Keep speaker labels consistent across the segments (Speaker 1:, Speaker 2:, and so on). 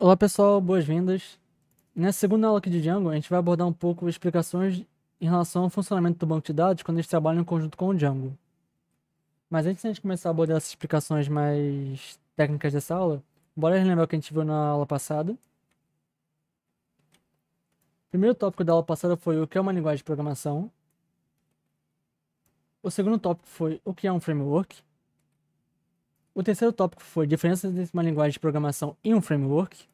Speaker 1: Olá pessoal, boas-vindas. Nessa segunda aula aqui de Django, a gente vai abordar um pouco explicações em relação ao funcionamento do banco de dados quando a gente trabalha em conjunto com o Django. Mas antes de a gente começar a abordar essas explicações mais técnicas dessa aula, bora relembrar o que a gente viu na aula passada. O primeiro tópico da aula passada foi o que é uma linguagem de programação. O segundo tópico foi o que é um framework. O terceiro tópico foi diferenças entre uma linguagem de programação e um framework.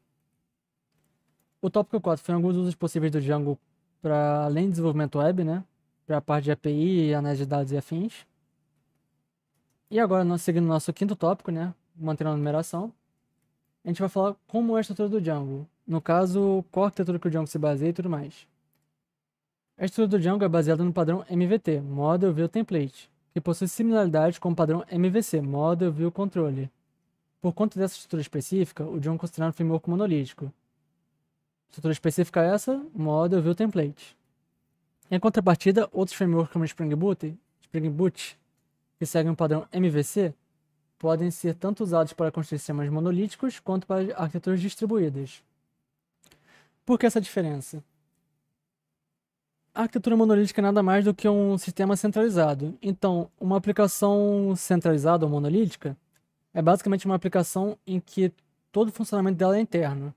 Speaker 1: O tópico 4 foi alguns usos possíveis do Django para além de desenvolvimento web, né? Para a parte de API, análise de dados e afins. E agora, nós seguindo o nosso quinto tópico, né? Mantendo a numeração, a gente vai falar como é a estrutura do Django. No caso, qual a arquitetura que o Django se baseia e tudo mais. A estrutura do Django é baseada no padrão MVT, Model View Template, que possui similaridade com o padrão MVC, Model View Controller. Por conta dessa estrutura específica, o Django é considerado um framework monolítico. Estrutura específica é essa, Model View Template. Em contrapartida, outros frameworks como Spring Boot, que seguem o padrão MVC, podem ser tanto usados para construir sistemas monolíticos quanto para arquiteturas distribuídas. Por que essa diferença? A arquitetura monolítica é nada mais do que um sistema centralizado. Então, uma aplicação centralizada ou monolítica é basicamente uma aplicação em que todo o funcionamento dela é interno.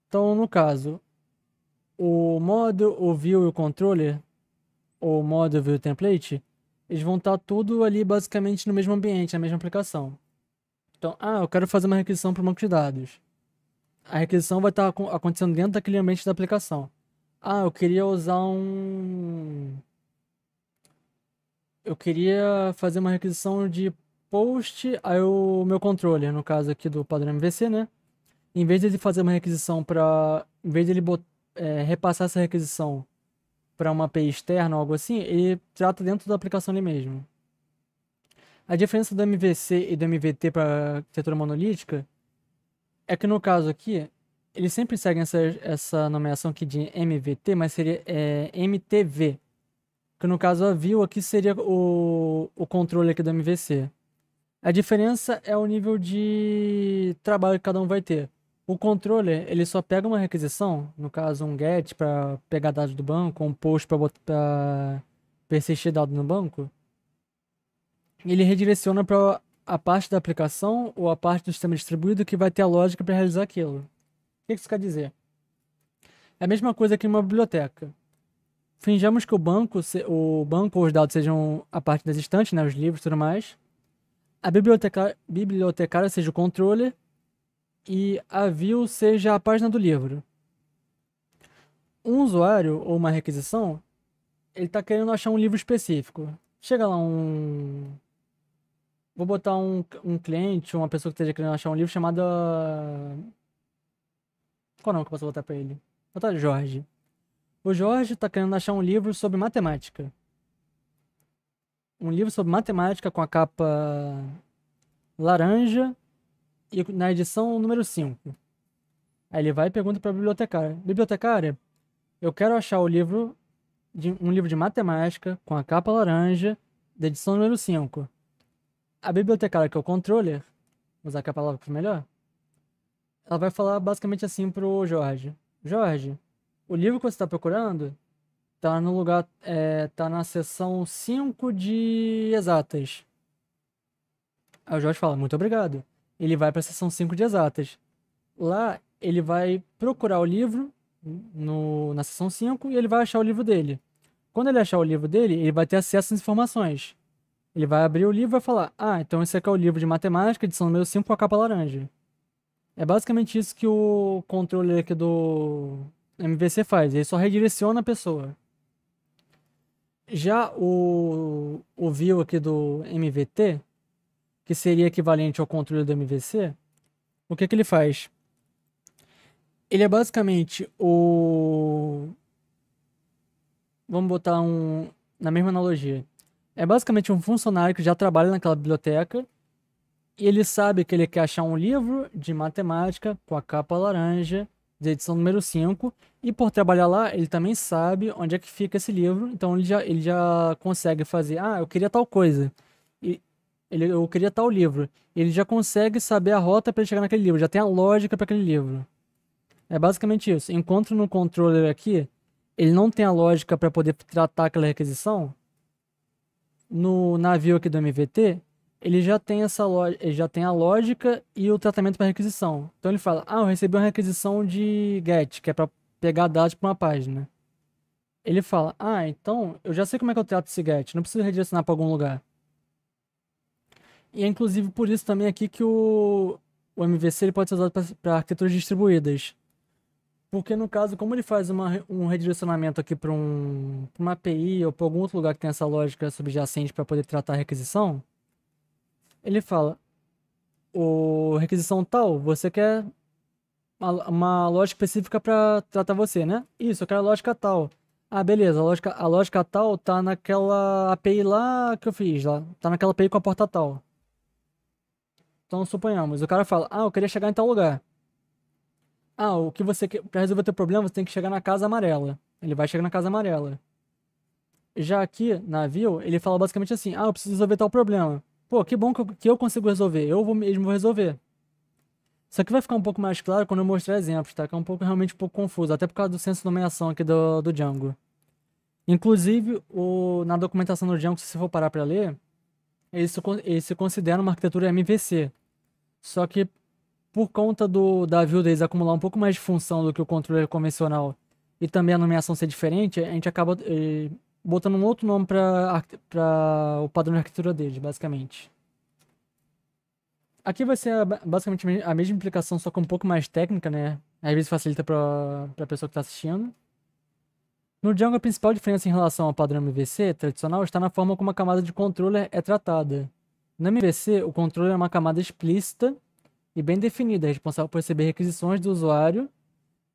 Speaker 1: Então, no caso, o model, o view e o controller, ou model, view e template, eles vão estar tudo ali basicamente no mesmo ambiente, na mesma aplicação. Então, eu quero fazer uma requisição para o banco de dados. A requisição vai estar acontecendo dentro daquele ambiente da aplicação. Eu queria usar um... Eu queria fazer uma requisição de post, aí o meu controller, no caso aqui do padrão MVC, né? Em vez de ele fazer uma requisição para... Em vez de ele repassar essa requisição para uma API externa ou algo assim, ele trata dentro da aplicação ali mesmo. A diferença do MVC e do MVT para arquitetura monolítica é que no caso aqui, eles sempre seguem essa nomeação aqui de MVT, mas seria MTV. Que no caso a view aqui seria o controle aqui do MVC. A diferença é o nível de trabalho que cada um vai ter. O controller, ele só pega uma requisição, no caso um GET para pegar dados do banco, um POST para persistir dados no banco. Ele redireciona para a parte da aplicação ou a parte do sistema distribuído que vai ter a lógica para realizar aquilo. O que isso quer dizer? É a mesma coisa que uma biblioteca. Finjamos que o banco ou os dados sejam a parte das estantes, né, os livros e tudo mais. A bibliotecária seja o controller e a view seja a página do livro. Um usuário ou uma requisição, ele está querendo achar um livro específico. Chega lá Vou botar um cliente, uma pessoa que esteja querendo achar um livro chamado... Qual nome que eu posso botar para ele? Vou botar Jorge. O Jorge está querendo achar um livro sobre matemática. Um livro sobre matemática com a capa laranja e na edição número 5. Aí ele vai e pergunta para a bibliotecária: Bibliotecária, eu quero achar um livro de matemática com a capa laranja da edição número 5. A bibliotecária, que é o controller, vou usar aqui a palavra que foi melhor, ela vai falar basicamente assim pro Jorge: Jorge, o livro que você está procurando tá no lugar, tá na seção 5 de exatas. Aí o Jorge fala: muito obrigado. Ele vai para a seção 5 de exatas. Lá ele vai procurar o livro na seção 5 e ele vai achar o livro dele. Quando ele achar o livro dele, ele vai ter acesso às informações. Ele vai abrir o livro e vai falar: então esse aqui é o livro de matemática, edição número 5 com a capa laranja. É basicamente isso que o controle aqui do MVC faz. Ele só redireciona a pessoa. Já o view aqui do MVT, que seria equivalente ao controle do MVC, o que ele faz? Ele é basicamente Vamos botar na mesma analogia. É basicamente um funcionário que já trabalha naquela biblioteca e ele sabe que ele quer achar um livro de matemática com a capa laranja, de edição número 5, e por trabalhar lá, ele também sabe onde é que fica esse livro, então ele já consegue fazer: eu queria tal coisa. E eu queria tal livro. Ele já consegue saber a rota para ele chegar naquele livro, já tem a lógica para aquele livro. É basicamente isso. Enquanto no controller aqui, ele não tem a lógica para poder tratar aquela requisição, no navio aqui do MVT, ele já tem ele já tem a lógica e o tratamento para requisição. Então ele fala: "Ah, eu recebi uma requisição de GET, que é para pegar dados para uma página". Ele fala: "Ah, então eu já sei como é que eu trato esse GET, não preciso redirecionar para algum lugar". E é inclusive por isso também aqui que o MVC ele pode ser usado para arquiteturas distribuídas. Porque no caso, como ele faz um redirecionamento aqui para pra uma API ou para algum outro lugar que tem essa lógica subjacente para poder tratar a requisição, ele fala: o requisição tal, você quer uma lógica específica para tratar você, né? Isso, eu quero a lógica tal. Ah, beleza, a lógica tal tá naquela API lá que eu fiz, lá. Tá naquela API com a porta tal. Então, suponhamos, o cara fala: "Ah, eu queria chegar em tal lugar". Ah, o que você quer, para resolver teu problema, você tem que chegar na casa amarela. Ele vai chegar na casa amarela. Já aqui, na Vue, ele fala basicamente assim: "Ah, eu preciso resolver tal problema". Pô, que bom que eu consigo resolver. Eu vou mesmo vou resolver. Isso aqui vai ficar um pouco mais claro quando eu mostrar exemplos, tá? Que é um pouco realmente um pouco confuso, até por causa do senso de nomeação aqui do Django. Inclusive, na documentação do Django, se você for parar para ler, ele se considera uma arquitetura MVC. Só que por conta da Vue deles acumular um pouco mais de função do que o controller convencional e também a nomeação ser diferente, a gente acaba botando um outro nome para o padrão de arquitetura deles, basicamente. Aqui vai ser basicamente a mesma implicação, só que um pouco mais técnica, né? Às vezes facilita para a pessoa que está assistindo. No Django, a principal diferença em relação ao padrão MVC tradicional está na forma como a camada de controller é tratada. No MVC, o controller é uma camada explícita e bem definida, responsável por receber requisições do usuário,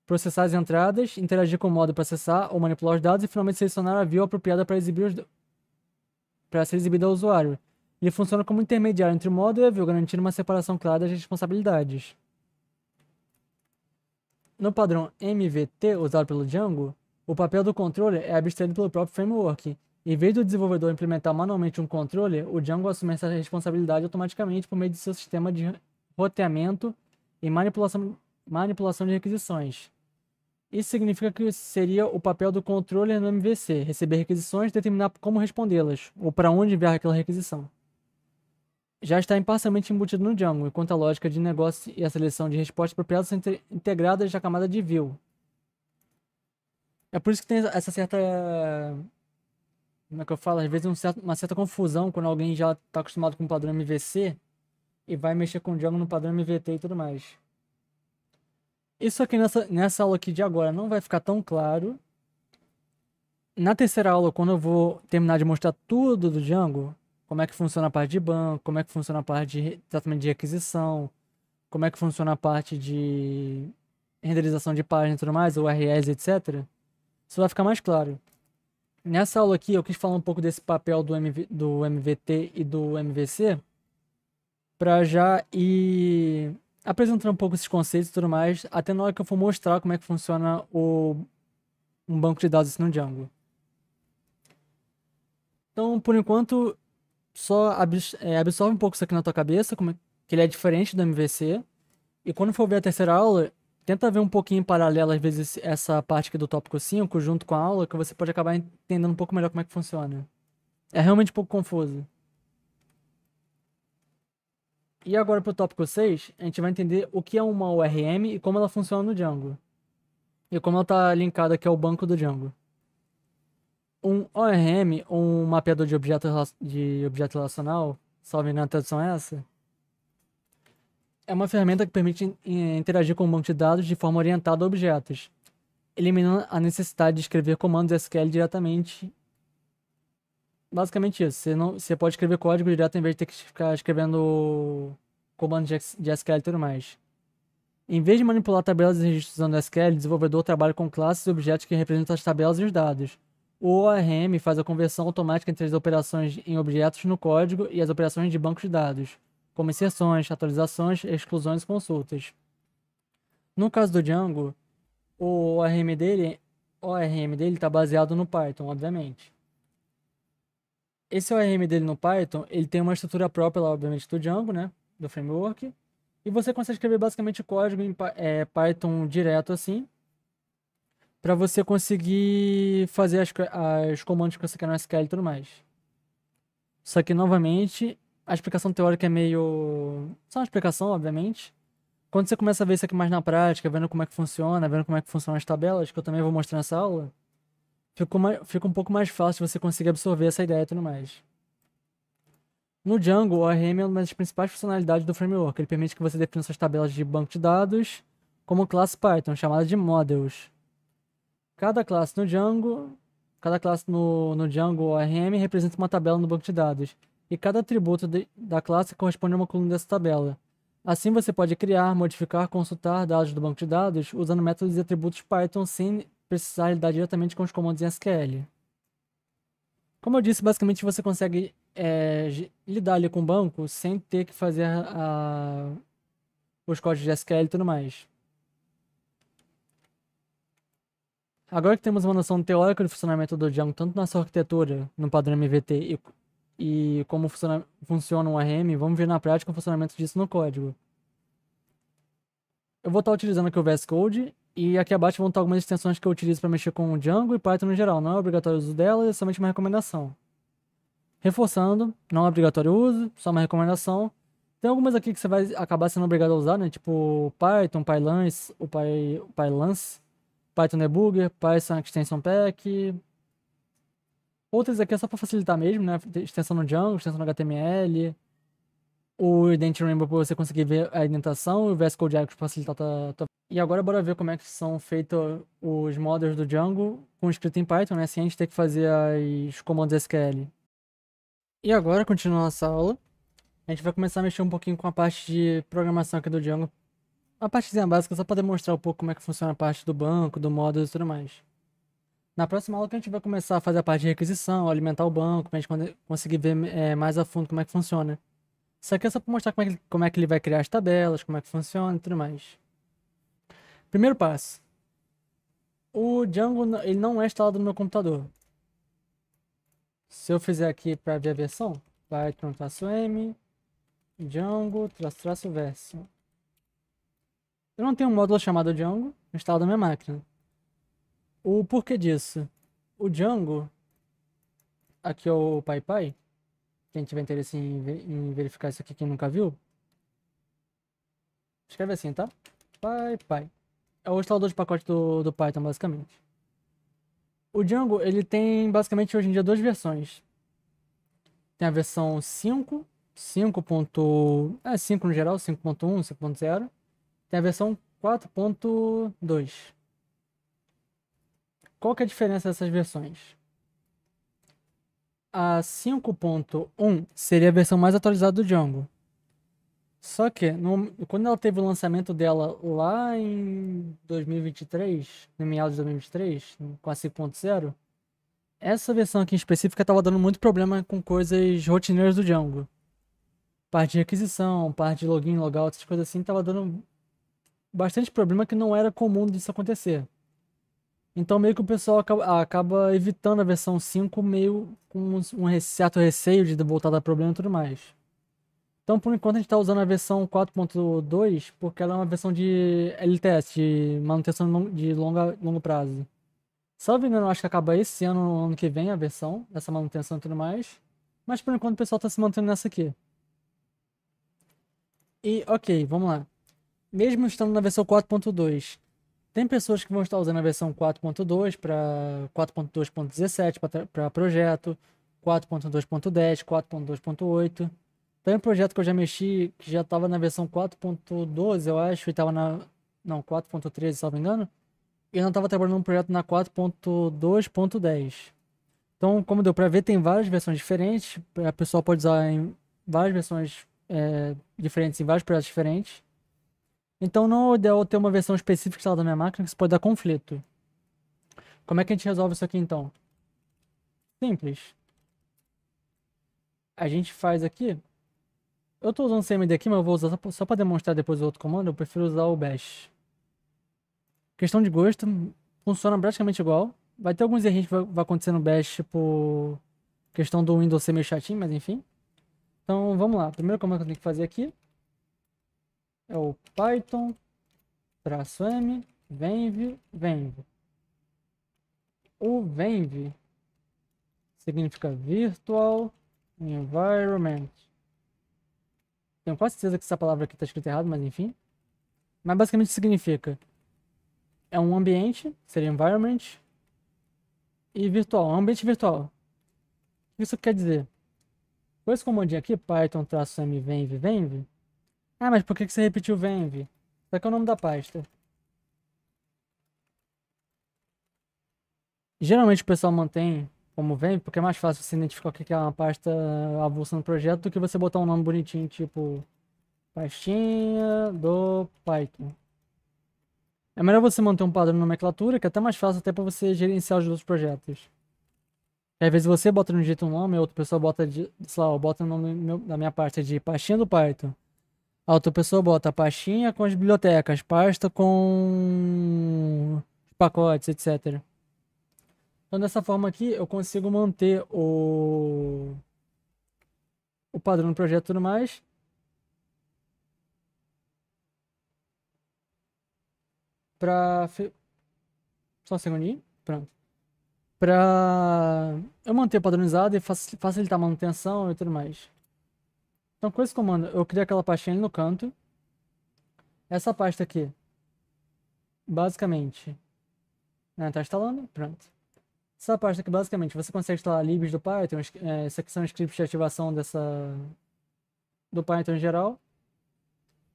Speaker 1: processar as entradas, interagir com o modo processar ou manipular os dados e finalmente selecionar a view apropriada para ser exibida ao usuário. Ele funciona como intermediário entre o modo e a view, garantindo uma separação clara das responsabilidades. No padrão MVT usado pelo Django, o papel do controller é abstraído pelo próprio framework. Em vez do desenvolvedor implementar manualmente um controller, o Django assume essa responsabilidade automaticamente por meio de seu sistema de roteamento e manipulação de requisições. Isso significa que seria o papel do controller no MVC, receber requisições e determinar como respondê-las, ou para onde enviar aquela requisição. Já está imparcialmente embutido no Django, enquanto a lógica de negócio e a seleção de respostas apropriadas são integradas na camada de view. É por isso que tem essa certa. Como é que eu falo? Às vezes uma certa confusão quando alguém já está acostumado com o padrão MVC e vai mexer com o Django no padrão MVT e tudo mais. Isso aqui nessa aula aqui de agora não vai ficar tão claro. Na terceira aula, quando eu vou terminar de mostrar tudo do Django, como é que funciona a parte de banco, como é que funciona a parte de tratamento de requisição, como é que funciona a parte de renderização de página e tudo mais, URLs, etc., isso vai ficar mais claro. Nessa aula aqui, eu quis falar um pouco desse papel do MVT e do MVC, para já ir apresentando um pouco esses conceitos e tudo mais, até na hora que eu for mostrar como é que funciona um banco de dados assim no Django. Então, por enquanto, só absorve um pouco isso aqui na tua cabeça, que ele é diferente do MVC. E quando for ver a terceira aula, tenta ver um pouquinho em paralelo, às vezes, essa parte aqui do tópico 5 junto com a aula, que você pode acabar entendendo um pouco melhor como é que funciona. É realmente um pouco confuso. E agora para o tópico 6 a gente vai entender o que é uma ORM e como ela funciona no Django. E como ela está linkada aqui ao banco do Django. Um ORM, um mapeador de objeto relacional, salve na tradução é essa, é uma ferramenta que permite interagir com um banco de dados de forma orientada a objetos, eliminando a necessidade de escrever comandos SQL diretamente. Basicamente isso. Você pode escrever código direto em vez de ter que ficar escrevendo comandos de SQL e tudo mais. Em vez de manipular tabelas e registros usando SQL, o desenvolvedor trabalha com classes e objetos que representam as tabelas e os dados. O ORM faz a conversão automática entre as operações em objetos no código e as operações de banco de dados, como inserções, atualizações, exclusões e consultas. No caso do Django, o ORM dele está baseado no Python, obviamente. esse ORM dele no Python, ele tem uma estrutura própria, lá, obviamente, do Django, né? Do framework. E você consegue escrever basicamente código em Python direto assim, para você conseguir fazer as comandos que você quer no SQL e tudo mais. Só que, novamente, a explicação teórica é meio... Só uma explicação, obviamente. Quando você começa a ver isso aqui mais na prática, vendo como é que funciona, vendo como é que funcionam as tabelas, que eu também vou mostrar nessa aula, fica um pouco mais fácil você conseguir absorver essa ideia e tudo mais. No Django, o ORM é uma das principais funcionalidades do framework. Ele permite que você defina suas tabelas de banco de dados como classe Python, chamada de models. Cada classe no Django ORM representa uma tabela no banco de dados, e cada atributo da classe corresponde a uma coluna dessa tabela. Assim, você pode criar, modificar, consultar dados do banco de dados usando métodos e atributos Python sem precisar lidar diretamente com os comandos em SQL. Como eu disse, basicamente você consegue lidar ali com o banco sem ter que fazer os códigos de SQL e tudo mais. Agora que temos uma noção teórica do funcionamento do Django, tanto na sua arquitetura, no padrão MVT, e como funciona um ORM, vamos ver na prática o funcionamento disso no código. Eu vou estar utilizando aqui o VS Code, e aqui abaixo vão estar algumas extensões que eu utilizo para mexer com o Django e Python no geral. Não é obrigatório o uso delas, é somente uma recomendação. Reforçando, não é obrigatório o uso, só uma recomendação. Tem algumas aqui que você vai acabar sendo obrigado a usar, né? Tipo Python, Pylance, Pylance, Python Debugger, Python Extension Pack. Outras aqui é só para facilitar mesmo, né? Extensão no Django, extensão no HTML. O Ident Rainbow para você conseguir ver a indentação. E o VS Code para facilitar E agora bora ver como é que são feitos os models do Django com escrito em Python, né? Sem a gente ter que fazer os comandos SQL. E agora, continuando essa aula, a gente vai começar a mexer um pouquinho com a parte de programação aqui do Django. A partezinha básica, só para demonstrar um pouco como é que funciona a parte do banco, do model e tudo mais. Na próxima aula que a gente vai começar a fazer a parte de requisição, alimentar o banco, pra gente conseguir ver mais a fundo como é que funciona. Isso aqui é só para mostrar como é que ele vai criar as tabelas, como é que funciona e tudo mais. Primeiro passo. O Django ele não é instalado no meu computador. Se eu fizer aqui para ver a versão, Python-M, Django-version. Eu não tenho um módulo chamado Django instalado na minha máquina. O porquê disso? O Django, aqui é o PyPy, quem tiver interesse em verificar isso aqui, quem nunca viu, escreve assim, tá? PyPy. É o instalador de pacote do Python, basicamente. O Django, ele tem basicamente hoje em dia duas versões. Tem a versão 5, 5 no geral, 5.1, 5.0. Tem a versão 4.2. Qual que é a diferença dessas versões? A 5.1 seria a versão mais atualizada do Django. Só que, quando ela teve o lançamento dela lá em 2023, no meados de 2023, com a 5.0, essa versão aqui em específica estava dando muito problema com coisas rotineiras do Django. Parte de requisição, parte de login, logout, essas coisas assim, estava dando bastante problema que não era comum disso acontecer. Então meio que o pessoal acaba evitando a versão 5 meio com um certo receio de voltar a dar problema e tudo mais. Então por enquanto a gente está usando a versão 4.2 porque ela é uma versão de LTS, de manutenção de longo prazo. Salvo engano, eu acho que acaba esse ano, ano que vem, a versão dessa manutenção e tudo mais. Mas por enquanto o pessoal está se mantendo nessa aqui. E ok, vamos lá. Mesmo estando na versão 4.2, tem pessoas que vão estar usando a versão 4.2 para 4.2.17 para projeto, 4.2.10, 4.2.8. Tem um projeto que eu já mexi, que já estava na versão 4.12, eu acho, e estava não, 4.13, se não me engano. E eu não estava trabalhando num projeto na 4.2.10. Então, como deu para ver, tem várias versões diferentes. A pessoa pode usar em várias versões diferentes em vários projetos diferentes. Então não é o ideal ter uma versão específica instalada na minha máquina, que isso pode dar conflito. Como é que a gente resolve isso aqui então? Simples. A gente faz aqui. Eu estou usando o CMD aqui, mas eu vou usar só para demonstrar depois o outro comando. Eu prefiro usar o bash. Questão de gosto, funciona praticamente igual. Vai ter alguns erros que vai acontecer no bash, tipo Questão do Windows ser meio chatinho, mas enfim. Então vamos lá. Primeiro como é que eu tenho que fazer aqui? É o Python, -m, venv. O venv significa Virtual Environment. Tenho quase certeza que essa palavra aqui está escrita errado, mas enfim. Mas basicamente significa é um ambiente, seria environment, e virtual, um ambiente virtual. O que isso quer dizer? Com esse comandinho aqui, Python-m venv. Ah, mas por que você repetiu venv? Isso aqui é o nome da pasta. Geralmente o pessoal mantém como venv, porque é mais fácil você identificar o que é uma pasta avulsa no projeto do que você botar um nome bonitinho, tipo pastinha do Python. É melhor você manter um padrão de nomenclatura, que é até mais fácil até para você gerenciar os outros projetos. Às vezes você bota no jeito um nome, a outra pessoa bota, sei lá, bota o nome da minha pasta de pastinha do Python. A outra pessoa bota a pastinha com as bibliotecas, pasta com os pacotes, etc. Então dessa forma aqui eu consigo manter o padrão do projeto e tudo mais. Só um segundinho. Pronto. Pra eu manter padronizado e facilitar a manutenção e tudo mais. Então com esse comando eu crio aquela pastinha ali no canto. Essa pasta aqui, basicamente, né, tá instalando, pronto. Essa pasta aqui, basicamente, você consegue instalar libs do Python, essa aqui são scripts de ativação do Python em geral.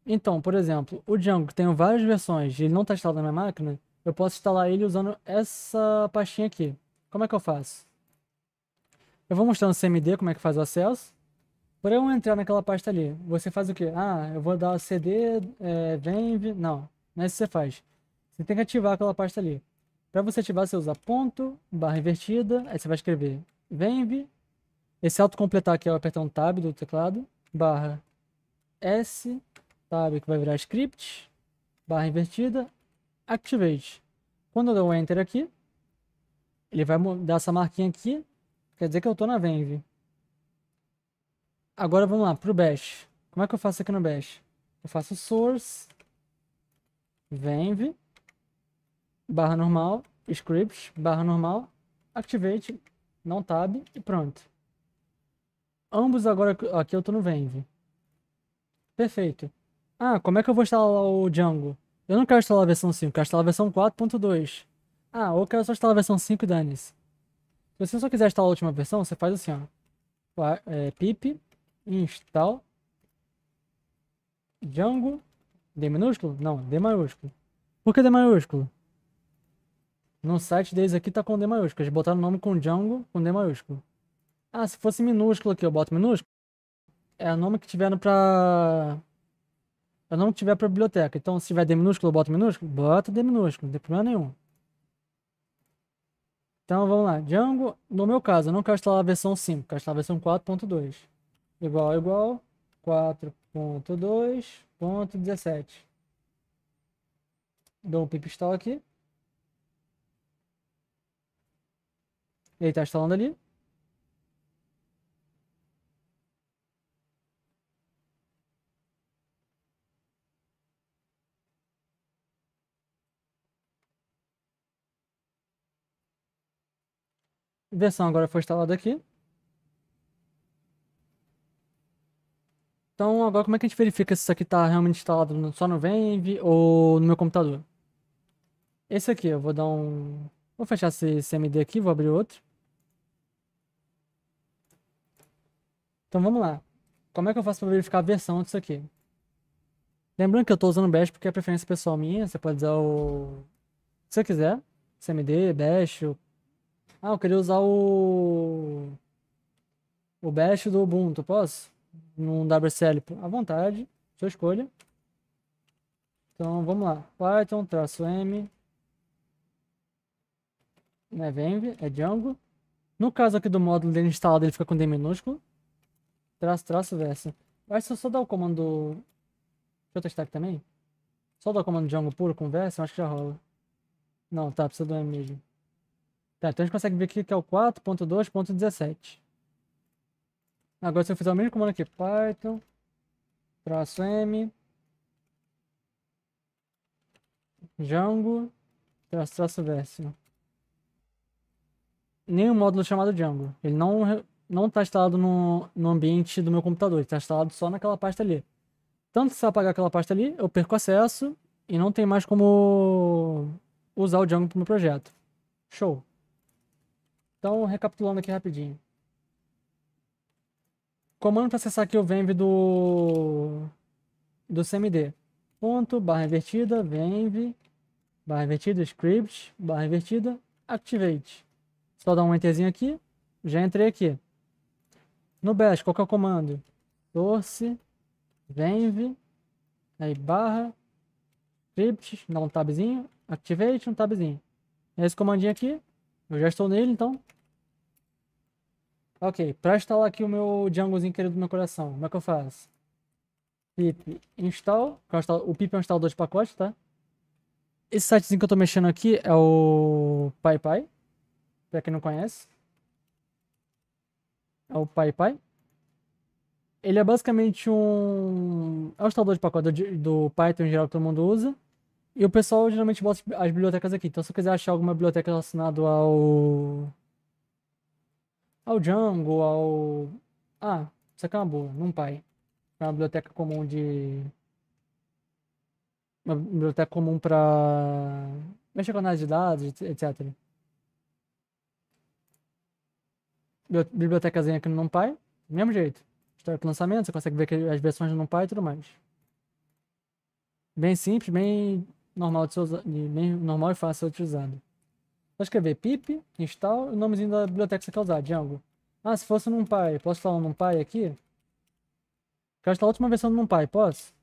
Speaker 1: Então, por exemplo, o Django, que tem várias versões e ele não está instalado na minha máquina, eu posso instalar ele usando essa pastinha aqui. Como é que eu faço? Eu vou mostrar no CMD como é que faz o acesso. Para eu entrar naquela pasta ali, você faz o quê? Ah, eu vou dar cd, venv... Não é isso que você faz. Você tem que ativar aquela pasta ali. Para você ativar, você usa ponto, barra invertida, aí você vai escrever venv. Esse autocompletar aqui é o apertar um tab do teclado, barra s, tab que vai virar script, barra invertida, activate. Quando eu der o enter aqui, ele vai dar essa marquinha aqui, quer dizer que eu estou na venv. Agora vamos lá, pro bash. Como é que eu faço aqui no bash? Eu faço source, venv, barra normal, script, barra normal, activate, não tab e pronto. Ambos agora, aqui eu tô no venv. Perfeito. Ah, como é que eu vou instalar o Django? Eu não quero instalar a versão 5, quero instalar a versão 4.2. Ah, ou eu quero só instalar a versão 5 e dane-se. Se você só quiser instalar a última versão, você faz assim, ó. Pip install Django D minúsculo? Não, D maiúsculo. Por que D maiúsculo? No site deles aqui tá com D maiúsculo. Eles botaram o nome com Django com D maiúsculo. Ah, se fosse minúsculo aqui, eu boto minúsculo. É o nome que tiver pra... É o nome que tiver pra biblioteca. Então, se tiver D minúsculo, eu boto minúsculo? Bota D minúsculo, não tem problema nenhum. Então, vamos lá. Django, no meu caso, eu não quero instalar a versão 5, quero instalar a versão 4.2. Igual, 4.2.17. Dou um pip install aqui. Ele tá instalando ali. A versão agora foi instalada aqui. Então, agora como é que a gente verifica se isso aqui tá realmente instalado só no venv ou no meu computador? Esse aqui, eu vou dar um... Vou fechar esse CMD aqui, vou abrir outro. Então, vamos lá. Como é que eu faço para verificar a versão disso aqui? Lembrando que eu estou usando o Bash porque é preferência pessoal minha. Você pode usar o... Se você quiser. CMD, Bash. Ah, eu queria usar o Bash do Ubuntu. Posso? Num WSL. À vontade. Sua escolha. Então, vamos lá. Python-m. Não é venv, é Django. No caso aqui do módulo dele instalado, ele fica com D minúsculo. Versa. Vai só dar o comando... Deixa eu testar aqui também. Só dar o comando Django puro com versa, eu acho que já rola. Não, tá, precisa do M mesmo. Tá, então a gente consegue ver aqui que é o 4.2.17. Agora se eu fizer o mesmo comando aqui, Python, -m, Django, -version. Nenhum módulo chamado Django. Ele não está instalado no ambiente do meu computador, ele está instalado só naquela pasta ali. Tanto se eu apagar aquela pasta ali, eu perco acesso e não tem mais como usar o Django para o meu projeto. Show. Então, recapitulando aqui rapidinho. Comando para acessar aqui o venv do CMD. Ponto, barra invertida, venv, barra invertida, script, barra invertida, activate. Só dar um enterzinho aqui, já entrei aqui. No bash, qual que é o comando? Source, venv, aí barra, script, dá um tabzinho, activate, um tabzinho. Esse comandinho aqui, eu já estou nele, então. Ok, para instalar aqui o meu Djangozinho querido do meu coração, como é que eu faço? Pip install, o pip é um instalador de pacote, tá? Esse sitezinho que eu tô mexendo aqui é o PyPy, pra quem não conhece. É o PyPy. Ele é basicamente é um instalador de pacote do Python em geral que todo mundo usa. E o pessoal geralmente bota as bibliotecas aqui. Então se eu quiser achar alguma biblioteca relacionada ao Django, Ah, isso aqui é uma boa, NumPy. É uma biblioteca comum Uma biblioteca comum para mexer com análise de dados, etc. Bibliotecazinha aqui no NumPy, do mesmo jeito. História do lançamento, você consegue ver as versões do NumPy e tudo mais. Bem simples, bem normal de ser bem normal e fácil de ser utilizado. Vou escrever pip, install, e o nomezinho da biblioteca que você quer usar, Django. Ah, se fosse no NumPy, posso instalar um NumPy aqui? Quero instalar a última versão do NumPy, posso?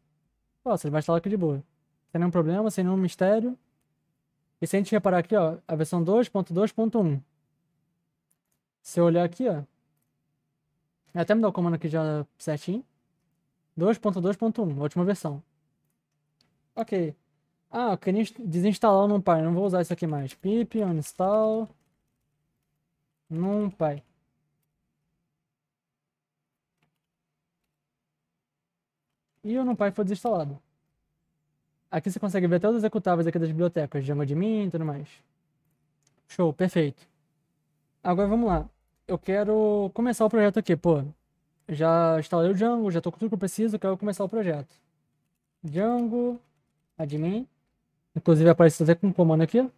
Speaker 1: Posso, ele vai instalar aqui de boa. Sem nenhum problema, sem nenhum mistério. E se a gente reparar aqui, ó, a versão 2.2.1. Se eu olhar aqui, ó. Até me dá o comando aqui já certinho. 2.2.1, a última versão. Ok. Ah, eu queria desinstalar o NumPy, não vou usar isso aqui mais. Pip, uninstall, NumPy. E o NumPy foi desinstalado. Aqui você consegue ver até os executáveis aqui das bibliotecas, Django admin e tudo mais. Show, perfeito. Agora vamos lá. Eu quero começar o projeto aqui, pô. Já instalei o Django, já tô com tudo que eu preciso, quero começar o projeto. Django, admin. Inclusive aparece até com um comando aqui, ó.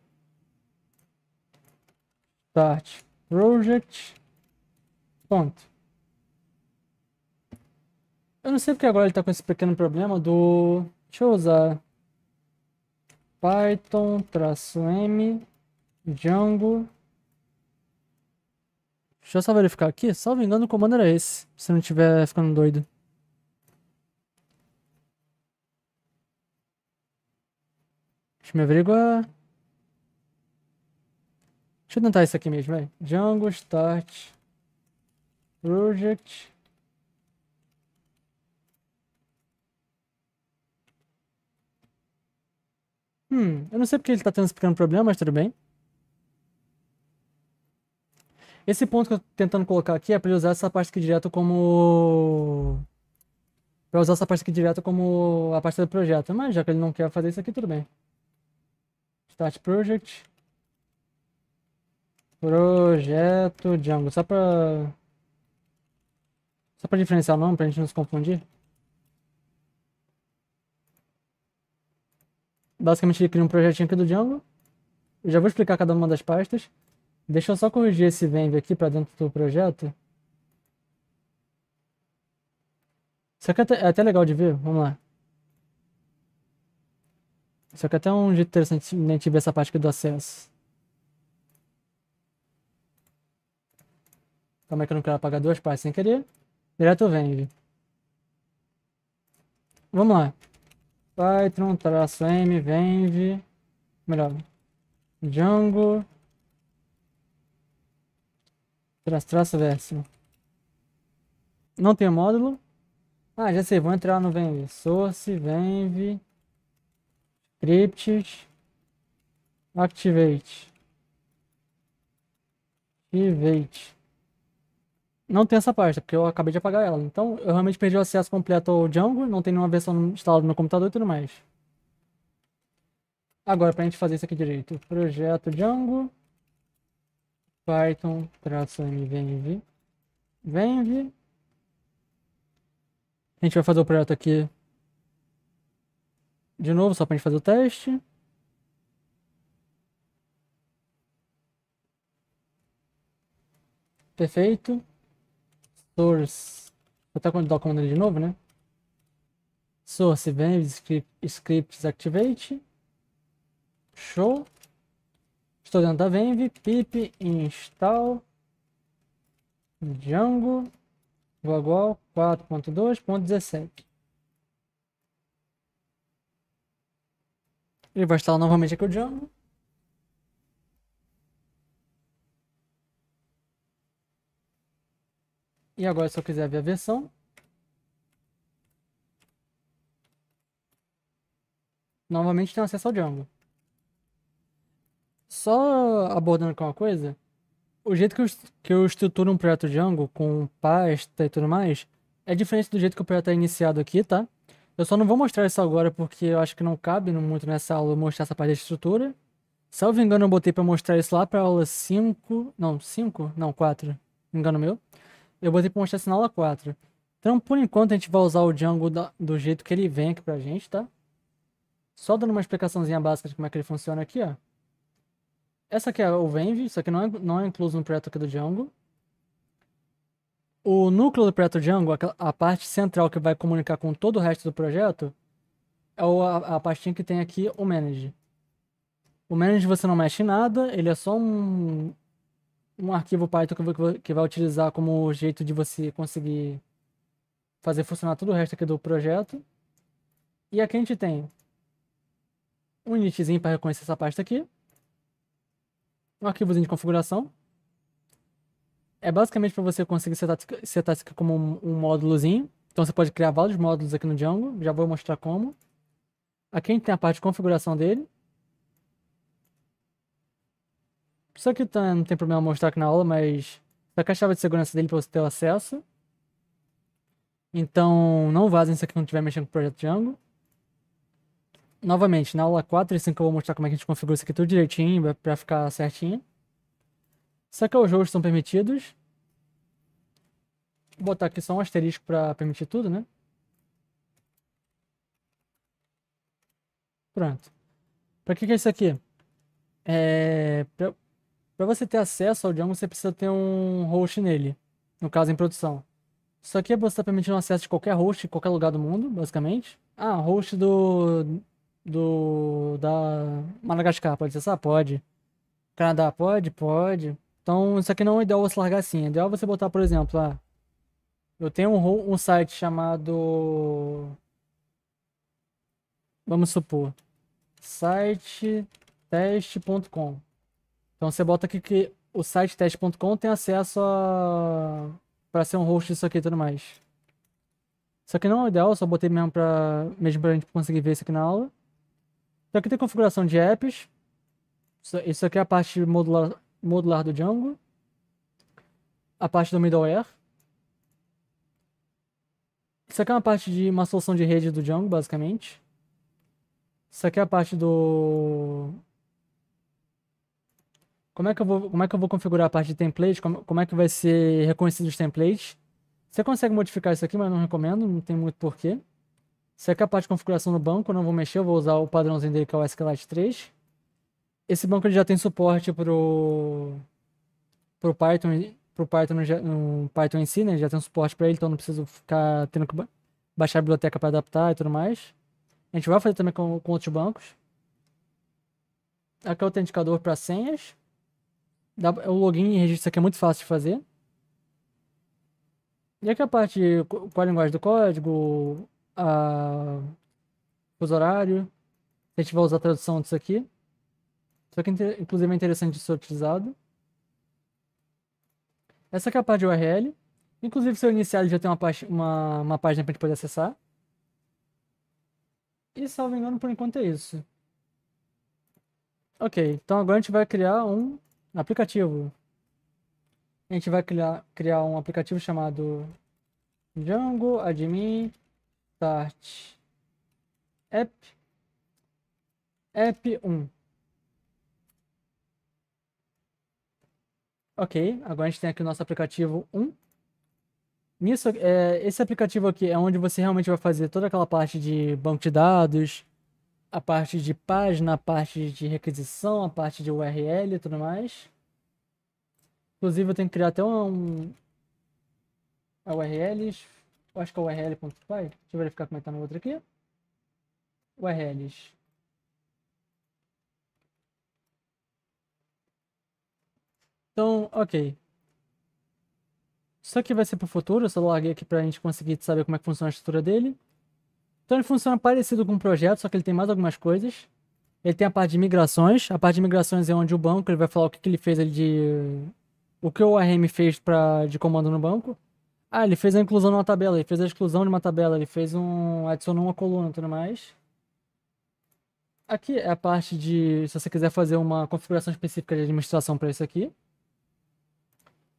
Speaker 1: Start project. Ponto. Eu não sei porque agora ele tá com esse pequeno problema do... Deixa eu usar Python, -m, Django. Deixa eu só verificar aqui. Salvo engano, o comando era esse. Se não estiver ficando doido. Deixa eu me averiguar. Deixa eu tentar isso aqui mesmo, velho. Django Start Project. Eu não sei porque ele tá tendo esse pequeno problema, mas tudo bem. Esse ponto que eu tô tentando colocar aqui é pra ele usar essa parte aqui direto como... Pra usar essa parte aqui direto como a parte do projeto. Mas já que ele não quer fazer isso aqui, tudo bem. Start Project. Projeto Django. Só pra diferenciar o nome, pra gente não se confundir. Basicamente ele cria um projetinho aqui do Django. Eu já vou explicar cada uma das pastas. Deixa eu só corrigir esse venv aqui pra dentro do projeto. Isso aqui é até legal de ver. Vamos lá. Isso aqui é até um jeito interessante de a gente ver essa parte aqui do acesso. Como é que eu não quero apagar duas partes sem querer? Direto venv. Vamos lá. Python, -m, venv. Melhor. Django. Version. Não tem módulo. Ah, já sei. Vou entrar no venv. Source, venv. Scripts. Activate. Activate. não tem essa pasta, porque eu acabei de apagar ela. Então, eu realmente perdi o acesso completo ao Django, não tem nenhuma versão instalada no meu computador e tudo mais. Agora, pra gente fazer isso aqui direito, projeto Django, Python, -env, venv. A gente vai fazer o projeto aqui de novo, só pra gente fazer o teste. Perfeito. Source. Vou estar com o documento de novo, né? Source, venv, scripts activate. Show. Estou dentro da venv, pip install Django igual 4.2.17. Ele vai instalar novamente aqui o Django. E agora, se eu quiser ver a versão, novamente tem acesso ao Django. Só abordando com uma coisa, o jeito que eu estruturo um projeto Django com pasta e tudo mais é diferente do jeito que o projeto é iniciado aqui, tá? Eu só não vou mostrar isso agora porque eu acho que não cabe muito nessa aula eu mostrar essa parte da estrutura. Salvo engano, eu botei pra mostrar isso lá pra aula 5. Não, 5? Não, 4. Engano meu. Eu botei pra mostrar isso na aula 4. Então, por enquanto, a gente vai usar o Django do jeito que ele vem aqui pra gente, tá? Só dando uma explicaçãozinha básica de como é que ele funciona aqui, ó. Essa aqui é o Venv, isso aqui não é incluso no projeto aqui do Django. O núcleo do projeto Django, a parte central que vai comunicar com todo o resto do projeto, é a pastinha que tem aqui o Manage. O Manage você não mexe em nada, ele é só um arquivo Python que vai utilizar como jeito de você conseguir fazer funcionar todo o resto aqui do projeto. E aqui a gente tem um initzinho para reconhecer essa pasta aqui, um arquivozinho de configuração. É basicamente para você conseguir setar isso aqui como um módulozinho. Então você pode criar vários módulos aqui no Django, já vou mostrar como. Aqui a gente tem a parte de configuração dele. Isso aqui não tem problema mostrar aqui na aula, mas tá aqui a chave de segurança dele para você ter o acesso. Então não vazem isso aqui quando estiver mexendo com o projeto Django. Novamente, na aula 4 e 5 eu vou mostrar como é que a gente configura isso aqui tudo direitinho, para ficar certinho. Isso aqui os hosts são permitidos. Vou botar aqui só um asterisco para permitir tudo, né? Pronto. Para que é isso aqui? Para você ter acesso ao Django, você precisa ter um host nele. No caso, em produção. Isso aqui é você tá permitindo acesso de qualquer host em qualquer lugar do mundo, basicamente. Ah, host da Madagascar, pode acessar? Pode. Canadá, pode? Pode. Então, isso aqui não é ideal você largar assim. É ideal você botar, por exemplo, eu tenho um site chamado, vamos supor, siteteste.com. Então, você bota aqui que o siteteste.com tem acesso para ser um host disso aqui e tudo mais. Isso aqui não é ideal, eu só botei mesmo pra gente conseguir ver isso aqui na aula. Então aqui tem configuração de apps. Isso aqui é a parte modular do Django. A parte do middleware. Isso aqui é uma parte de uma solução de rede do Django, basicamente. Isso aqui é a parte do... Como é que eu vou configurar a parte de template? Como é que vai ser reconhecido os templates? Você consegue modificar isso aqui, mas não recomendo, não tem muito porquê. Isso aqui é a parte de configuração do banco, eu não vou mexer, eu vou usar o padrãozinho dele que é o SQLite 3. Esse banco ele já tem suporte pro Python, no Python em si, né? Já tem um suporte para ele, então não preciso ficar tendo que baixar a biblioteca para adaptar e tudo mais. A gente vai fazer também com outros bancos. Aqui é o autenticador para senhas. O login e registro aqui é muito fácil de fazer. E aqui a parte qual a linguagem do código, fuso horário. Se a gente vai usar a tradução disso aqui. Isso aqui, inclusive, é interessante de ser utilizado. Essa aqui é a parte de URL. Inclusive, se eu iniciar, ele já tem uma página para a gente poder acessar. E, salvo engano, por enquanto é isso. Ok, então agora a gente vai criar um aplicativo. A gente vai criar um aplicativo chamado Django Admin Start App 1. Ok, agora a gente tem aqui o nosso aplicativo 1. Nisso, esse aplicativo aqui é onde você realmente vai fazer toda aquela parte de banco de dados, a parte de página, a parte de requisição, a parte de URL e tudo mais. Inclusive eu tenho que criar até URLs. Eu acho que é url.py. Deixa eu verificar como é que tá no outro aqui. URLs. Então, ok. Isso aqui vai ser pro futuro, eu só larguei aqui pra gente conseguir saber como é que funciona a estrutura dele. Então ele funciona parecido com um projeto, só que ele tem mais algumas coisas. Ele tem a parte de migrações. A parte de migrações é onde o banco ele vai falar o que, que ele fez ali de... O que o ARM fez de comando no banco. Ah, ele fez a inclusão numa tabela, ele fez a exclusão de uma tabela, ele fez adicionou uma coluna e tudo mais. Aqui é a parte de, se você quiser fazer uma configuração específica de administração para isso aqui.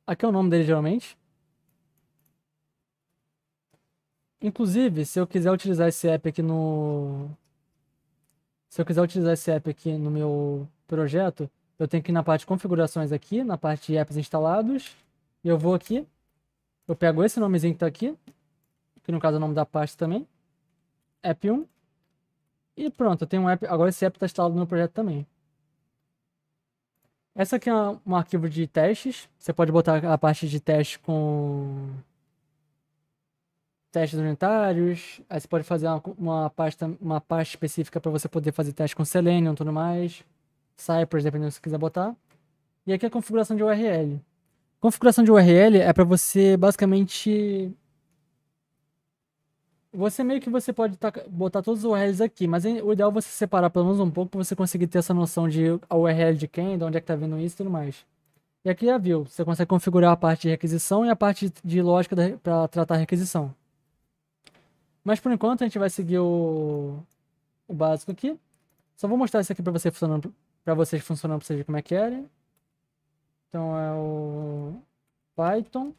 Speaker 1: Aqui é o nome dele geralmente. Inclusive, se eu quiser utilizar esse app aqui no... Se eu quiser utilizar esse app aqui no meu projeto, eu tenho que ir na parte de configurações aqui, na parte de apps instalados. E eu vou aqui, eu pego esse nomezinho que tá aqui, que no caso é o nome da pasta também. App 1. E pronto, eu tenho um app. Agora esse app está instalado no meu projeto também. Essa aqui é um arquivo de testes. Você pode botar a parte de teste com testes unitários. Aí você pode fazer uma pasta específica para você poder fazer teste com Selenium e tudo mais. Cypress, dependendo se você quiser botar. E aqui é a configuração de URL. Configuração de URL é para você basicamente... Você meio que você pode botar todos os URLs aqui, mas o ideal é você separar pelo menos um pouco para você conseguir ter essa noção de a URL de quem, de onde é que tá vindo isso e tudo mais. E aqui já viu, você consegue configurar a parte de requisição e a parte de lógica para tratar a requisição. Mas por enquanto a gente vai seguir o básico aqui. Só vou mostrar isso aqui para você funcionando, para vocês funcionando, para vocês verem como é que é. Então é o Python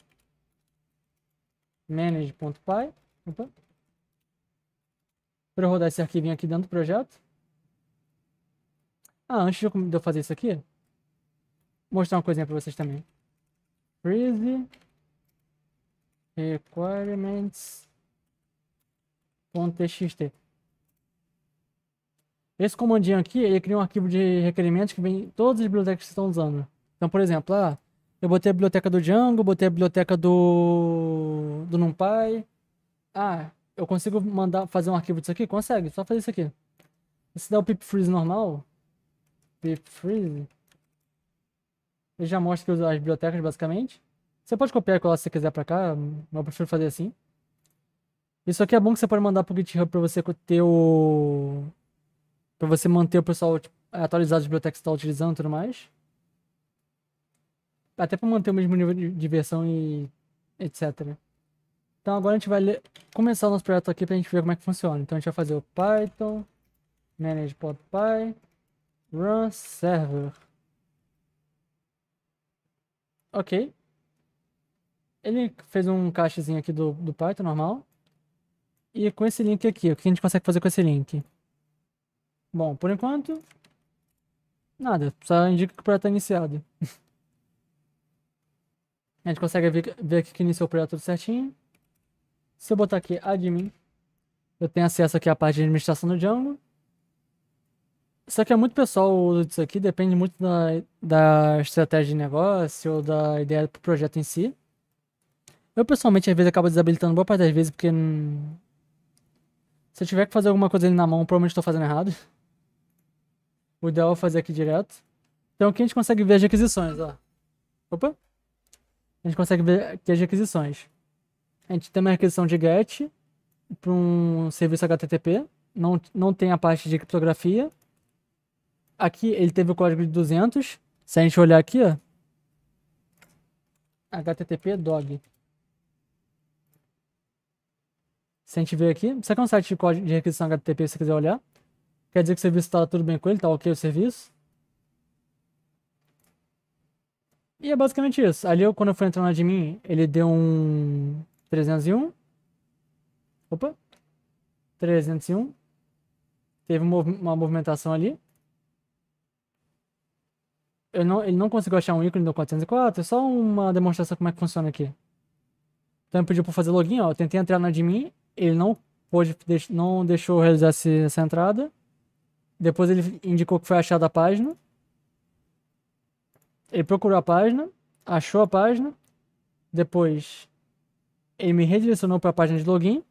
Speaker 1: manage.py. Para eu rodar esse arquivinho aqui dentro do projeto. Ah, antes de eu fazer isso aqui, vou mostrar uma coisinha para vocês também. Freeze requirements.txt. Esse comandinho aqui, ele cria um arquivo de requerimentos que vem em todas as bibliotecas que vocês estão usando. Então, por exemplo, eu botei a biblioteca do Django, botei a biblioteca do NumPy. Ah, eu consigo fazer um arquivo disso aqui? Consegue, só fazer isso aqui. Se der o pip freeze normal, pip freeze, ele já mostra que usa as bibliotecas basicamente. Você pode copiar e colar se você quiser pra cá, eu prefiro fazer assim. Isso aqui é bom que você pode mandar pro GitHub pra você ter pra você manter o pessoal atualizado as bibliotecas que você tá utilizando e tudo mais. Até pra manter o mesmo nível de versão e etc. Então agora a gente vai começar o nosso projeto aqui pra gente ver como é que funciona. Então a gente vai fazer o Python manage.py run server. Ok. Ele fez um cachezinho aqui do Python normal. E com esse link aqui, o que a gente consegue fazer com esse link? Bom, por enquanto, nada. Só indica que o projeto está iniciado. A gente consegue ver aqui que iniciou o projeto tudo certinho. Se eu botar aqui admin, eu tenho acesso aqui à parte de administração do Django. Isso aqui é muito pessoal o uso disso aqui, depende muito da estratégia de negócio ou da ideia do projeto em si. Eu pessoalmente às vezes acabo desabilitando boa parte das vezes porque se eu tiver que fazer alguma coisa ali na mão, provavelmente estou fazendo errado. O ideal é fazer aqui direto. Então aqui a gente consegue ver as requisições, ó. Opa! A gente consegue ver aqui as requisições. A gente tem uma requisição de GET para um serviço HTTP. Não tem a parte de criptografia. Aqui ele teve o código de 200. Se a gente olhar aqui, ó. HTTP dog. Se a gente ver aqui, isso aqui é um site de código de requisição HTTP se você quiser olhar. Quer dizer que o serviço está tudo bem com ele, tá ok o serviço. E é basicamente isso. Ali, quando eu fui entrar no admin, ele deu um 301. Opa, 301. Teve uma movimentação ali. Ele não conseguiu achar um ícone do 404, é só uma demonstração como é que funciona aqui. Então ele pediu pra fazer login, ó. Eu tentei entrar no admin, ele não pôde, não deixou eu realizar essa entrada. Depois ele indicou que foi achada a página. Ele procurou a página, achou a página. Depois ele me redirecionou para a página de login.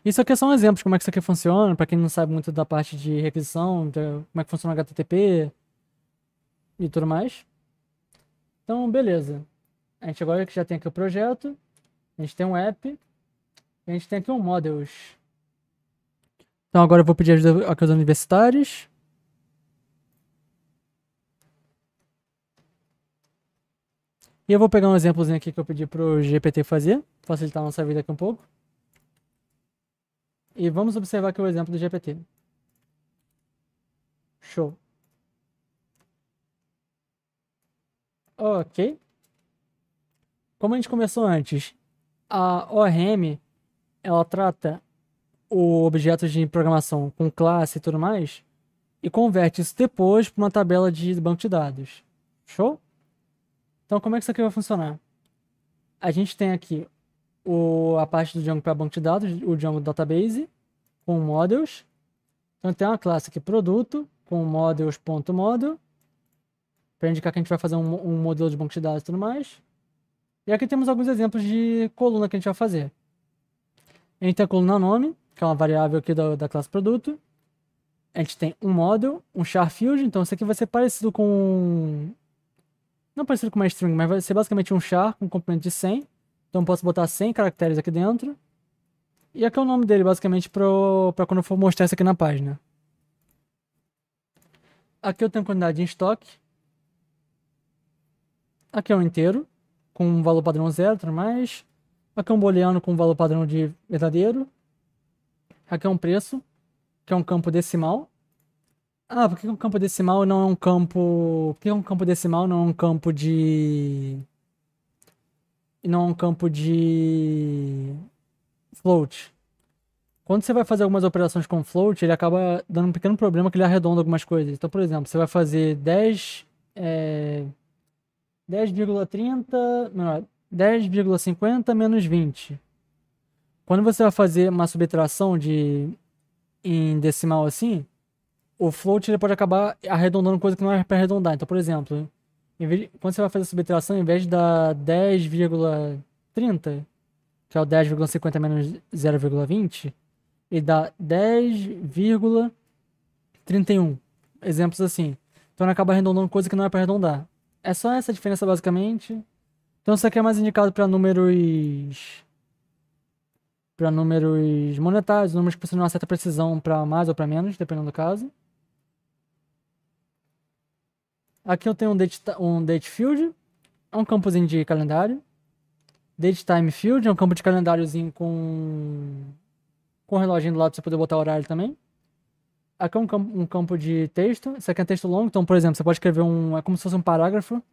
Speaker 1: Isso aqui é só um exemplo de como é que isso aqui funciona, para quem não sabe muito da parte de requisição, como é que funciona o HTTP e tudo mais. Então, beleza. A gente agora que já tem aqui o projeto, a gente tem um app, a gente tem aqui um models. Então agora eu vou pedir ajuda aqui aos universitários. E eu vou pegar um exemplozinho aqui que eu pedi pro GPT fazer, facilitar a nossa vida aqui um pouco. E vamos observar aqui o exemplo do GPT. Show. Ok. Como a gente começou antes, a ORM, ela trata o objeto de programação com classe e tudo mais, e converte isso depois para uma tabela de banco de dados. Show? Então, como é que isso aqui vai funcionar? A gente tem aqui a parte do Django para banco de dados, o Django Database, com models. Então, tem uma classe aqui, produto, com models.model, para indicar que a gente vai fazer um modelo de banco de dados e tudo mais. E aqui temos alguns exemplos de coluna que a gente vai fazer. A gente tem a coluna nome, que é uma variável aqui da classe produto. A gente tem um model, um char field, então isso aqui vai ser parecido com... Não parecido com uma string, mas vai ser basicamente um char com comprimento de 100. Então eu posso botar 100 caracteres aqui dentro. E aqui é o nome dele, basicamente, para quando eu for mostrar isso aqui na página. Aqui eu tenho quantidade em estoque. Aqui é um inteiro, com um valor padrão 0 e tudo mais. Aqui é um booleano com um valor padrão de verdadeiro. Aqui é um preço, que é um campo decimal. Ah, por que um campo decimal não é um campo... Por que um campo decimal não é um campo de... Não é um campo de... float? Quando você vai fazer algumas operações com float, ele acaba dando um pequeno problema que ele arredonda algumas coisas. Então, por exemplo, você vai fazer 10,30... Não, 10,50 menos 20. Quando você vai fazer uma subtração em decimal assim, o float ele pode acabar arredondando coisa que não é para arredondar. Então, por exemplo, quando você vai fazer a subtração, em vez de dar 10,30, que é o 10,50 menos 0,20, ele dá 10,31. Exemplos assim. Então ele acaba arredondando coisa que não é para arredondar. É só essa diferença basicamente. Então isso aqui é mais indicado para números monetários, números que precisam de uma certa precisão para mais ou para menos, dependendo do caso. Aqui eu tenho um date field, é um campozinho de calendário. Date time field é um campo de calendáriozinho com um reloginho do lado para você poder botar horário também. Aqui é um campo de texto. Isso aqui é texto longo, então, por exemplo, você pode escrever é como se fosse um parágrafo.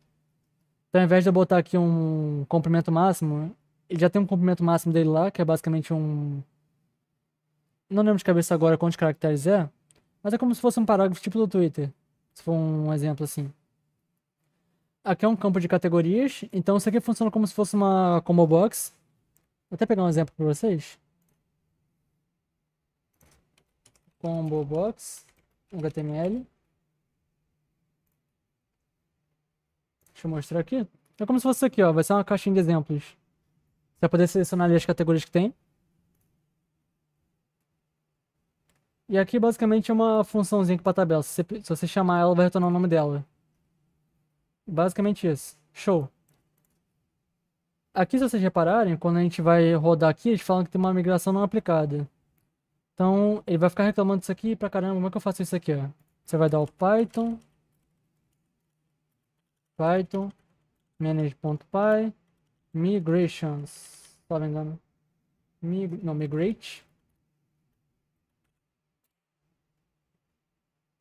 Speaker 1: Então, ao invés de eu botar aqui um comprimento máximo, ele já tem um comprimento máximo dele lá, que é basicamente um... Não lembro de cabeça agora quantos caracteres é, mas é como se fosse um parágrafo tipo do Twitter, se for um exemplo assim. Aqui é um campo de categorias, então isso aqui funciona como se fosse uma combo box. Vou até pegar um exemplo para vocês. Combo box, HTML. Deixa eu mostrar aqui. É como se fosse isso aqui, ó. Vai ser uma caixinha de exemplos. Você vai poder selecionar ali as categorias que tem. E aqui basicamente é uma funçãozinha para tabela. Se você chamar ela, vai retornar o nome dela. Basicamente isso. Show. Aqui, se vocês repararem, quando a gente vai rodar aqui, eles falam que tem uma migração não aplicada. Então, ele vai ficar reclamando disso aqui pra caramba. Como é que eu faço isso aqui, ó? Você vai dar o Python manage.py migrations. Se não me engano. Não, migrate.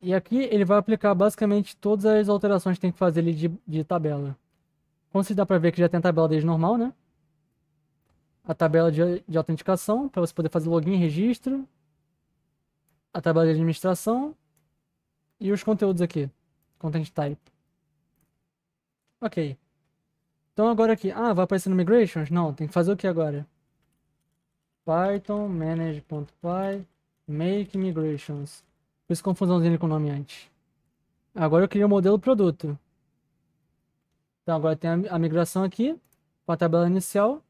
Speaker 1: E aqui ele vai aplicar basicamente todas as alterações que tem que fazer ali de tabela. Como se dá pra ver que já tem a tabela desde normal, né? A tabela de autenticação, para você poder fazer login e registro. A tabela de administração. E os conteúdos aqui. Content type. Ok. Então agora aqui. Ah, vai aparecer no migrations? Não, tem que fazer o que agora? Python manage.py make migrations. Por isso confusãozinha com o nome antes. Agora eu criei o modelo produto. Então agora tem a migração aqui, com a tabela inicial.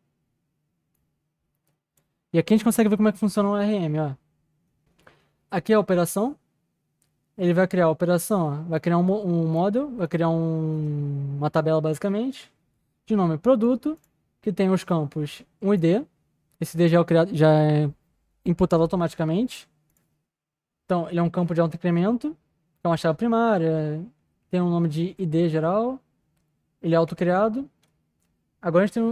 Speaker 1: E aqui a gente consegue ver como é que funciona o RM, ó. Aqui é a operação. Ele vai criar a operação, ó. Vai criar um model, vai criar uma tabela basicamente, de nome produto, que tem os campos um ID. Esse ID já é imputado automaticamente. Então, ele é um campo de auto-incremento, que é uma chave primária, tem um nome de ID geral, ele é autocriado. Agora a gente tem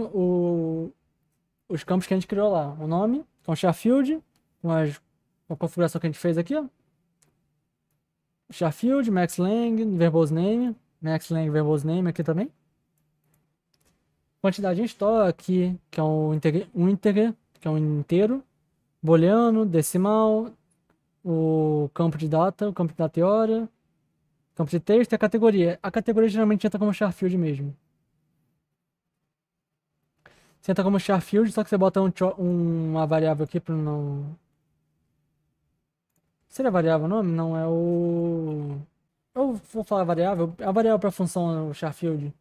Speaker 1: os campos que a gente criou lá. O nome, que é um char field, com a configuração que a gente fez aqui, ó. Char field, max lang, verbose name, max lang, verbose name aqui também. Quantidade em estoque, que é um integer, que é um inteiro. Booleano, decimal, o campo de data, o campo de data e hora, campo de texto e a categoria. A categoria geralmente entra como char field mesmo. Você entra como char field, só que você bota uma variável aqui para não... Seria variável o nome? Não, é o... Eu vou falar variável. A variável para a função é o char field.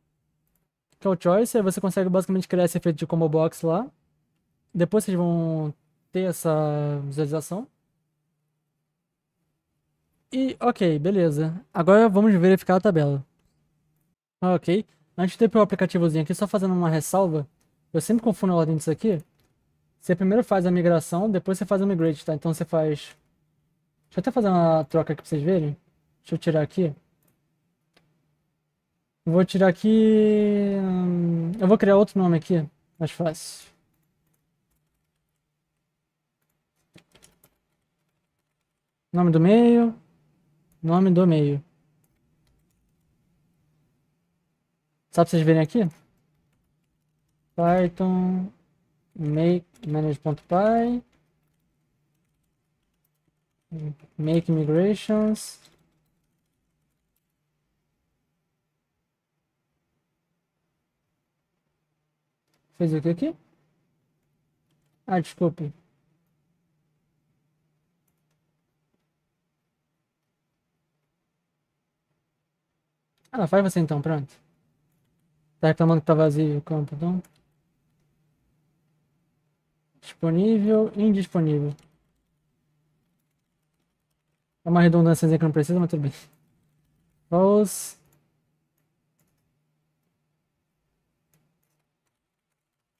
Speaker 1: Que é o choice, aí você consegue basicamente criar esse efeito de combo box lá. Depois vocês vão ter essa visualização. E, ok, beleza. Agora vamos verificar a tabela. Ok. Antes de ter o aplicativozinho aqui, só fazendo uma ressalva. Eu sempre confundo a ordem disso aqui. Você primeiro faz a migração, depois você faz o migrate, tá? Então você faz... Deixa eu até fazer uma troca aqui pra vocês verem. Deixa eu tirar aqui. Vou tirar aqui... Eu vou criar outro nome aqui. Mais fácil. Nome do meio. Nome do meio. Só pra vocês verem aqui. Python make manage.py make migrations. Fez o que aqui? Ah, desculpe. Ah, faz você então, pronto. Tá reclamando que tá vazio o campo, então. Disponível, indisponível. É uma redundância que não precisa, mas tudo bem. False.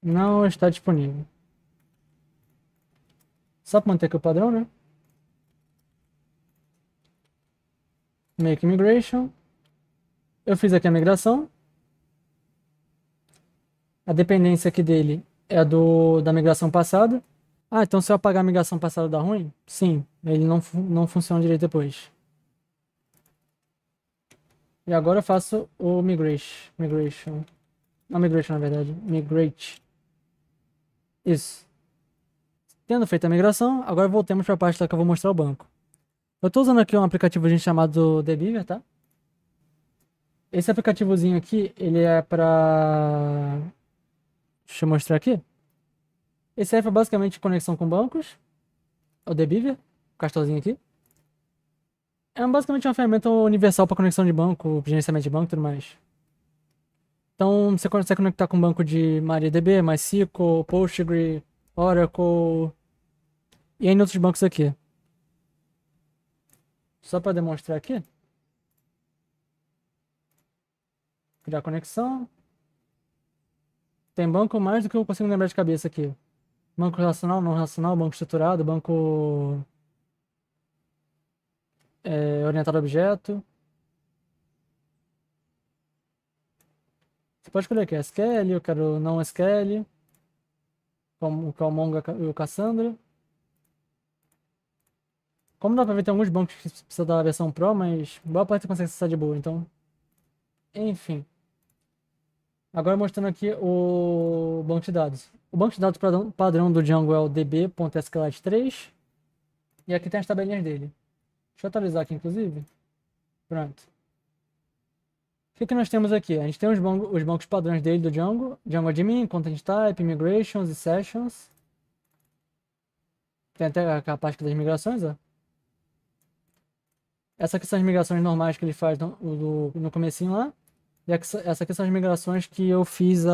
Speaker 1: Não está disponível. Só para manter aqui o padrão, né? Make migration. Eu fiz aqui a migração. A dependência aqui dele é a da migração passada. Ah, então se eu apagar a migração passada dá ruim? Sim, ele não funciona direito depois. E agora eu faço o migration. Não migration, na verdade. Migrate. Isso. Tendo feito a migração, agora voltemos para a parte lá que eu vou mostrar o banco. Eu estou usando aqui um aplicativo chamado TheBeaver, tá? Esse aplicativozinho aqui, ele é para... Deixa eu mostrar aqui. Esse serve para basicamente conexão com bancos. O TheBeaver, o castorzinho aqui. É basicamente uma ferramenta universal para conexão de banco, gerenciamento de banco e tudo mais. Então, você consegue conectar com banco de MariaDB, MySQL, Postgre, Oracle e ainda outros bancos aqui. Só para demonstrar aqui. Criar conexão. Tem banco mais do que eu consigo lembrar de cabeça aqui. Banco relacional, não relacional, banco estruturado, banco orientado a objeto. Você pode escolher aqui SQL, eu quero não SQL, como o Mongo e o Cassandra. Como dá pra ver, tem alguns bancos que precisa da versão Pro, mas boa parte você consegue acessar de boa, então... Enfim. Agora mostrando aqui o banco de dados. O banco de dados padrão do Django é o db.sqlite3. E aqui tem as tabelinhas dele. Deixa eu atualizar aqui, inclusive. Pronto. O que nós temos aqui? A gente tem os bancos padrões dele do Django. Django Admin, Content Type, Migrations e Sessions. Tem até a parte das migrações, ó. Essa aqui são as migrações normais que ele faz no comecinho lá. E essa aqui são as migrações que eu fiz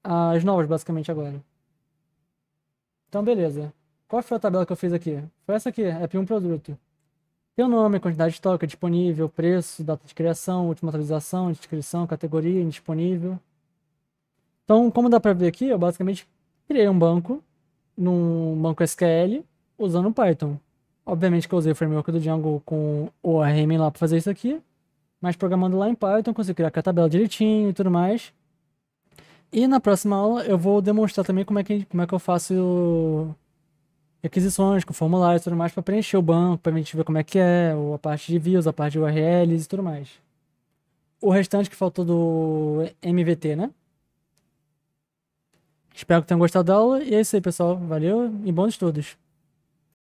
Speaker 1: as novas, basicamente, agora. Então, beleza. Qual foi a tabela que eu fiz aqui? Foi essa aqui, app 1 produto. Tem o nome, quantidade de estoque, disponível, preço, data de criação, última atualização, descrição, categoria, indisponível. Então, como dá pra ver aqui, eu basicamente criei um banco num banco SQL usando Python. Obviamente que eu usei o framework do Django com o ORM lá pra fazer isso aqui. Mas programando lá em Python, consigo criar a tabela direitinho e tudo mais. E na próxima aula eu vou demonstrar também como é que eu faço requisições com formulários e tudo mais para preencher o banco, para a gente ver como é que é, ou a parte de views, a parte de URLs e tudo mais. O restante que faltou do MVT, né? Espero que tenham gostado da aula. E é isso aí, pessoal. Valeu e bons estudos.